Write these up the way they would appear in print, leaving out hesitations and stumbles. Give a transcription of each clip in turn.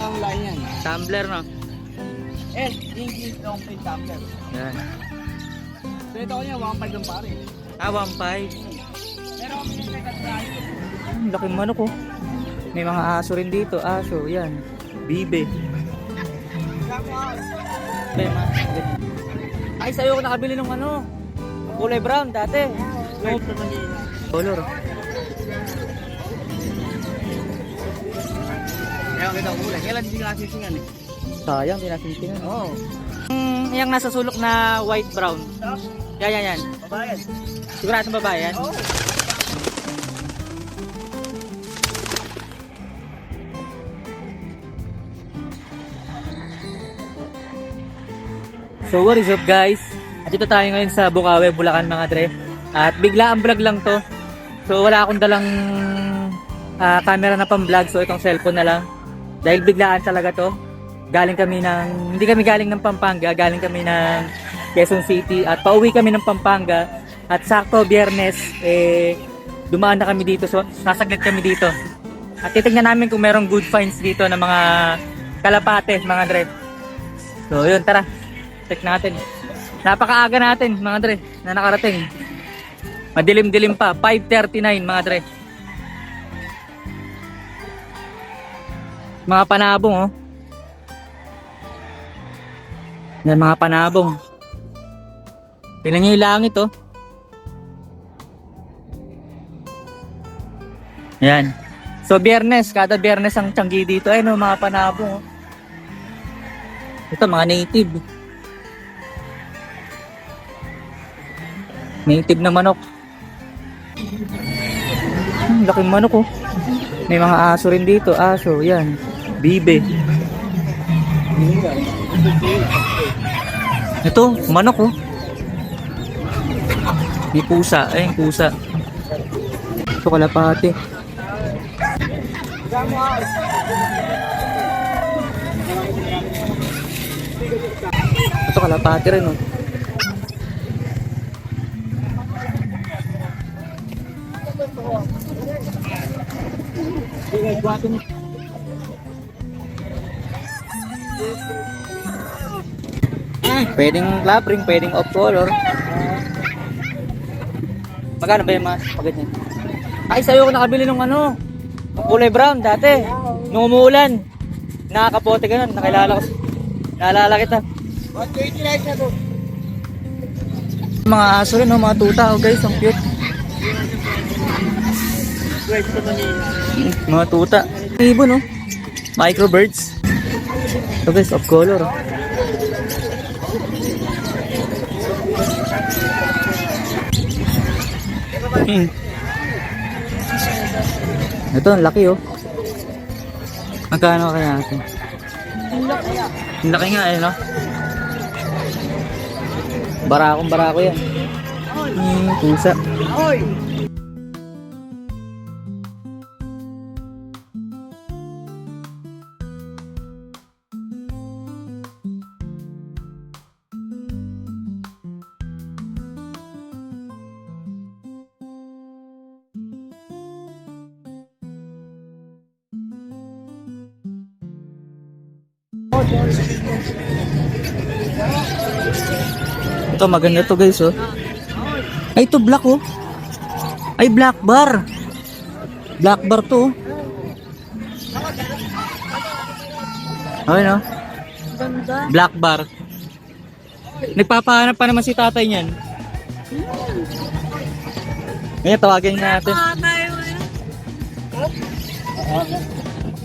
ang line yan. Tumbler, no? English long plate tumbler. Yan. So ito ko niya, 1.5 lang pare. 1.5. Pero kung minigay ka tayo. Laking manok, oh. May mga aso rin dito. Aso, yan. Bibe. Ay, sa'yo ako nakabili ng ano. Kulay brown dati. Right sa Manila. Color. Kaya kita kulay. Kailan hindi ka nasisingan eh? Sayang, pinasintingan. Oo. Yung nasa sulok na white brown. Yan. Babayan. Siguradong babae yan? Oo. So what is up guys? At dito tayo ngayon sa Bukawi, Bulacan mga dre. At bigla ang vlog lang to. So wala akong dalang camera na pang vlog. So itong cellphone na lang. Dahil biglaan talaga to. Hindi kami galing ng Pampanga. Galing kami ng Quezon City. At pauwi kami ng Pampanga. At sakto biyernes, dumaan na kami dito. So sasaglit kami dito. At titignan namin kung merong good finds dito ng mga kalapate mga dre. So yun, tara. Check natin. Napakaaga natin mga dre na nakarating. Madilim-dilim pa. 5:39 mga dre. Mga panabong, oh. Yan mga panabong. Tingnan nyo yung langit, oh. Yan. So biyernes, kada biyernes ang tiyanggi dito. Ayun, oh, mga panabong, oh. Ito mga native. Native na manok. Laking manok, oh. May mga aso rin dito. Aso, yan. Bibe. Ito, manok, oh. May pusa. Ayun, pusa. Ito, kalapate. Ito, kalapate rin, oh. Pwedeng labring, pwedeng off color. Magkano ba yung mas? Pagganyan. Ay, sa'yo ako nakabili ng ano, kulay brown dati. Nung umuulan, nakakapote ka nun. Naalala kita. 129 na to. Mga aso rin, no? Mga tuta, oh guys, ang cute. Right sa Manila. Mga tuta. Ibon, no? Microbirds. Ito guys, off color. Ito, ang laki, oh. Magkano kaya ito? Ang laki nga, eh, no? Barako yan. Pusa. Oy! Ito, maganda to guys, oh. Ay, ito black, oh. Ay, black bar. Black bar to, oh. Ay, no? Black bar. Nagpapahanap pa naman si tatay niyan. Ngayon, tawagin natin.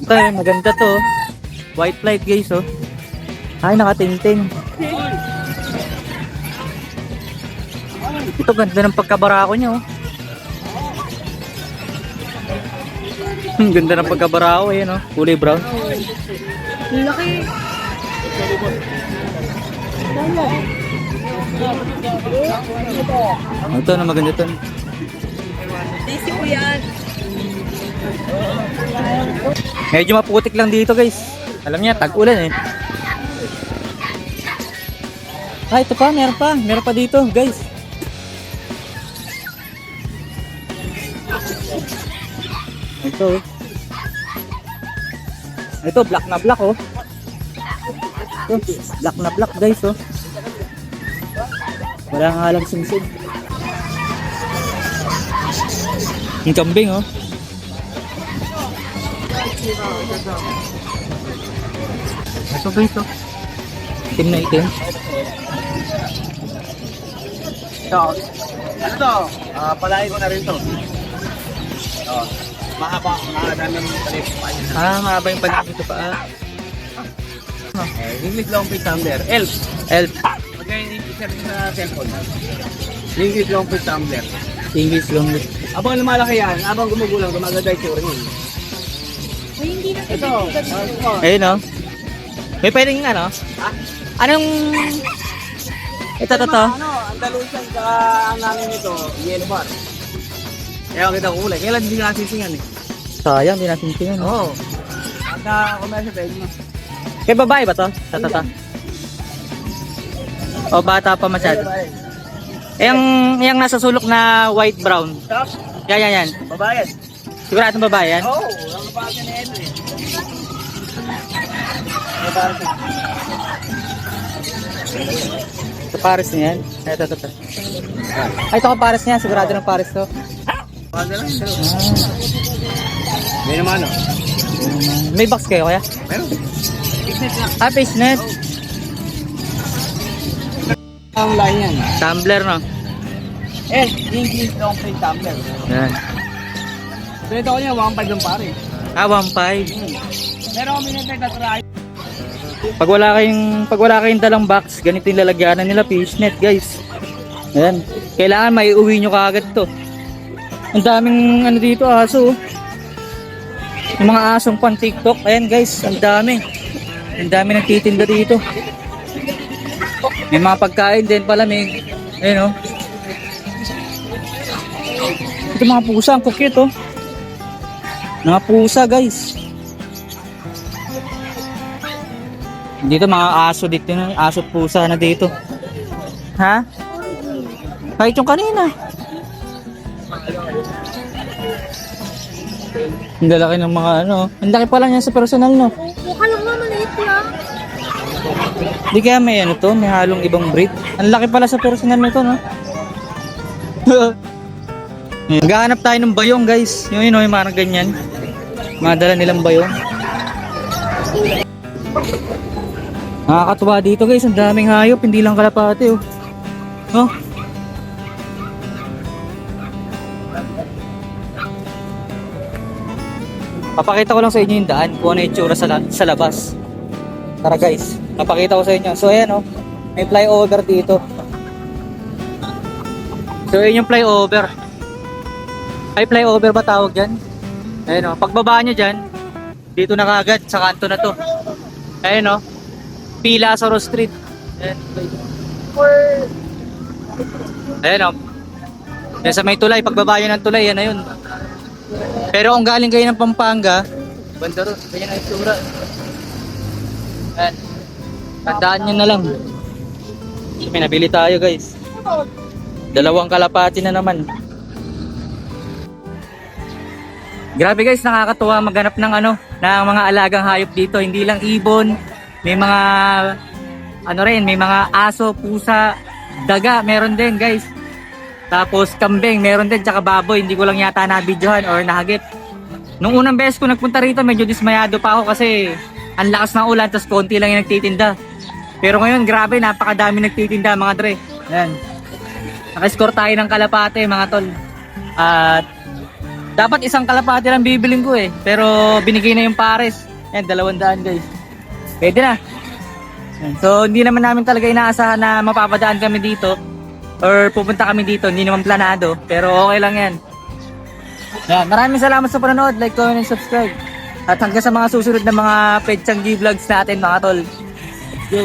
Ito, maganda to. White light guys, oh. Ay, nakatingting. Ito, ganda ng pagkabarako niya, oh. Ganda ng pagkabarako, eh, no? Kulay brown. Laki. Ito na maganda ito. Disi ko yan. Medyo maputik lang dito guys. Alam niya, tag-ulan eh. Ah, ito pa, meron pa. Meron pa dito guys. Ito. Ito, black na black, oh. Ito, black na black, guys, oh. Wala nga lang singsing. Yung kambing, oh. Ito, guys, oh. Itim na itim. Ito, palain ko na rin to. Mahaba ng talip. Mahaba yung panig dito pa. English long pin tumbler. Elf. Elf. Mag-i-insert sa cellphone. English long pin tumbler. English long. Abang lumalaki yan, abang gumugulang, gumaganda yung tsura niya. Ito, Ayun, oh. May pwedeng ano? Ha? Anong... Ito. Ano, Andalusian ka ang namin nito, yellow bar. Kaya kita ko kulay, kailan hindi nasisingan eh. Sayang, di natin tingnan. Oo. At na-commercial pwede mo. Kay babae ba to? Tatata. O bata pa masyado. Yung nasa sulok na white brown. Stop, Yan. babayan. Siguradong babae yan? Oo, ang babayan na ito eh. Ito pares niya yan. Ito. Ay, ito ka pares niya. Sigurado ng pares to. Paano lang, may naman ano. May box kayo kaya? Meron. Business lang. Fishnet. Ang line yan. Tumbler, no? English long pin tumbler. Yan. So ito ko niya, 1.5 lang pare. 1.5. Meron kami nito na try. Pag wala kayong dalang box, ganito yung lalagyanan nila, fishnet, guys. Ayan. Kailangan may uwi nyo kaagad to. Ang daming ano dito, aso. Yung mga asong pan TikTok. Ayan, guys, ang dami. Ang dami nagtitinda dito. May mga pagkain din pala, may. Ayan, oh. Ito mga pusa, ang cute, oh. Mga pusa, guys. Dito mga aso dito na, aso at pusa na dito. Ha? Kahit yung kanina. Ang lalaki ng mga ano. Ang laki pa lang yan sa personal, no? Mukha lang naman, maliit lang. Di kaya may ano to, may halong ibang breed. Ang laki pala sa personal nito, no? Maghahanap tayo ng bayong, guys. Yung mga ganyan. Mga dala nilang bayong. Nakakatuwa dito, guys, ang daming hayop, hindi lang kalapate, oh. Oh. Papakita ko lang sa inyo yung daan, kung ano yung tsura sa labas. Tara, guys, papakita ko sa inyo. So ayan, oh, may flyover dito. So ayan yung flyover. Ay, flyover ba tawag dyan? Ayan, oh, pagbaba nyo dyan, dito na kaagad, sa kanto na to. Ayan, oh, Pilasaro Street. Ayan, o. Yan sa may tulay. Pagbabayan ng tulay, yan na yun. Pero kung galing kayo ng Pampanga, banda ron. Ganyan na yung tura. Ayan. Tandaan nyo na lang. May nabili tayo, guys. 2 kalapati na naman. Grabe, guys, nakakatuwa maghanap ng ng mga alagang hayop dito. Hindi lang ibon. May mga may mga aso, pusa, daga, meron din, guys. Tapos kambing, meron din, tsaka baboy. Hindi ko lang yata na-videohan or nahagip. Nung unang beses ko nagpunta rito, medyo dismayado pa ako kasi ang lakas ng ulan, tapos konti lang yung nagtitinda. Pero ngayon, grabe, napakadami nagtitinda, mga dre. Ayan. Naka-score tayo ng kalapate, mga tol. At dapat isang kalapate lang bibiling ko eh. Pero binigay na yung pares. Ayan, 200, guys. Pwede na. So hindi naman namin talaga inaasahan na mapapadaan kami dito or pupunta kami dito, hindi naman planado, pero okay lang yan. Yan, maraming salamat sa panonood, like, comment, and subscribe. At hanggang sa mga susunod na mga Petsang G vlogs natin, mga tol. Let's go.